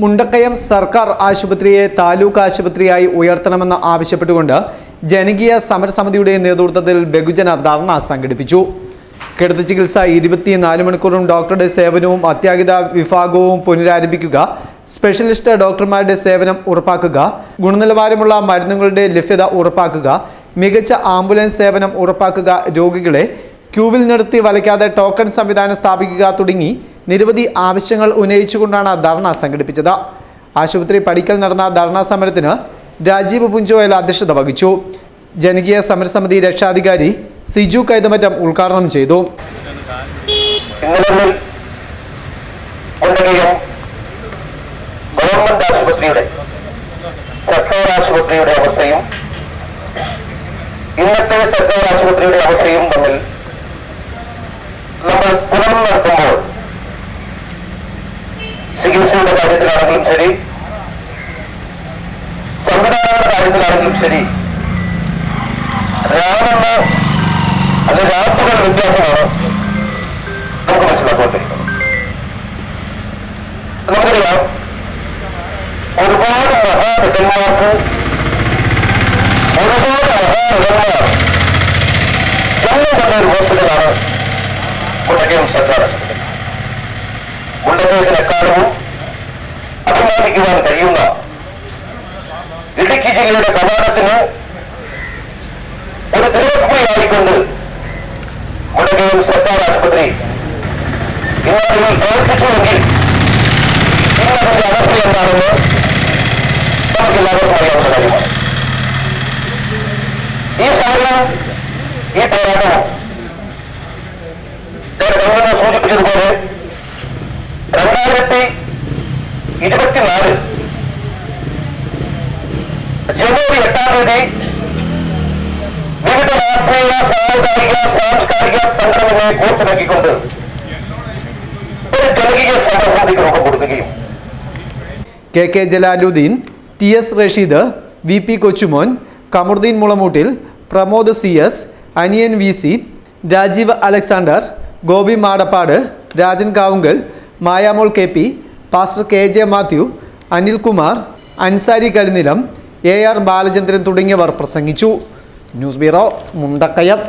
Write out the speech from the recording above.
മുണ്ടക്കയം സർക്കാർ ആശുപത്രിയെ താലൂക്ക് ആശുപത്രിയായി ഉയർത്തണമെന്ന് ആവശ്യപ്പെട്ടുകൊണ്ട് ജനകീയ സമരസമിതിയുടെ നേതൃത്വത്തിൽ ബഹുജന ധർണ സംഘടിപ്പിച്ചു. കിടത്തി ചികിത്സ 24 മണിക്കൂറും ഡോക്ടറുടെ സേവനവും അത്യാഹിത വിഭാഗവും പുനരാരംഭിക്കുക, സ്പെഷ്യലിസ്റ്റ് ഡോക്ടർമാരുടെ സേവനം ഉറപ്പാക്കുക, ഗുണനിലവാരമുള്ള മരുന്നുകളുടെ ലഭ്യത ഉറപ്പാക്കുക, മികച്ച ആംബുലൻസ് സേവനം ഉറപ്പാക്കുക, രോഗികളെ ക്യൂവിൽ നിർത്തി വലയ്ക്കാതെ ടോക്കൺ സംവിധാനം സ്ഥാപിക്കുക തുടങ്ങി നിരവധി ആവശ്യങ്ങൾ ഉന്നയിച്ചുകൊണ്ടാണ് ധർണ സംഘടിപ്പിച്ചത്. ആശുപത്രി പടിക്കൽ നടന്ന ധർണാ സമരത്തിന് രാജീവ് പുഞ്ചോയൽ അധ്യക്ഷത വഹിച്ചു. ജനകീയ സമരസമിതി രക്ഷാധികാരി സിജു കൈതമറ്റം ഉദ്ഘാടനം ചെയ്തു. ഗവൺമെന്റ് ആശുപത്രിയുടെ സർക്കാർ ആശുപത്രിയുടെ അവസ്ഥയും ഇന്നത്തെ സർക്കാർ ആശുപത്രിയുടെ അവസ്ഥയും തമ്മിൽ നമ്മൾ പുറം നടത്തുമ്പോൾ ചികിത്സയുടെ കാര്യത്തിലാണെങ്കിലും ശരി, സംവിധാനങ്ങളുടെ കാര്യത്തിലാണെങ്കിലും ശരി, രാവെന്ന് അത് രാപ്പുകൾ വ്യത്യാസമാണ് നമുക്ക് മനസ്സിലാക്കൊണ്ടിരിക്കുന്നത്. നമുക്കറിയാം, ഒരുപാട് മഹാനടന്മാർക്ക് ഒരുപാട് മഹാനടന്മാർ ജന്മം കൊണ്ട ഒരു ഹോസ്പിറ്റലാണ് മുണ്ടക്കയം സർക്കാർ ആശുപത്രി. മുണ്ടക്കയത്തിന് എക്കാലവും അഭിമാനിക്കുവാൻ കഴിയുന്ന ഇടുക്കി ജില്ലയുടെ കവാടത്തിന് ഒരു തിരുവപ്പുഴയായിക്കൊണ്ട് മുണ്ടക്കയം സർക്കാർ ആശുപത്രി ഇന്നതിൽ പ്രവർത്തിച്ചുവെങ്കിൽ ഇന്നതിന്റെ അവസ്ഥ എന്താണെന്ന് നമുക്ക് എല്ലാവർക്കും അറിയാവുന്ന കാര്യമാണ്. ഈ സമരവും ഈ പോരാട്ടവും ഞാൻ സൂചിപ്പിച്ചതുപോലെ 2024 ജനുവരി 8 വിവിധ രാഷ്ട്രീയ, സാമുദായിക, സാംസ്കാരിക സംഘടനകളെ കോർത്തിണക്കിക്കൊണ്ട് ഒരു ജനകീയ സമരസമിതിക്ക് രൂപം കൊടുക്കുകയും K Jalaluddin, TS Rasheed, VP Kochumon, Kamaruddin Mulamoottil, Pramod CS, Aniyan VC, Rajeev Alexander, Gopi Madappad, Rajan Kavunkal, Mayamol KP, pastor KJ Mathew, Anilkumar, Ansari Karinilam, AR Balachandran തുടങ്ങിയവർ പ്രസംഗിച്ചു. News bureau, Mundakayam.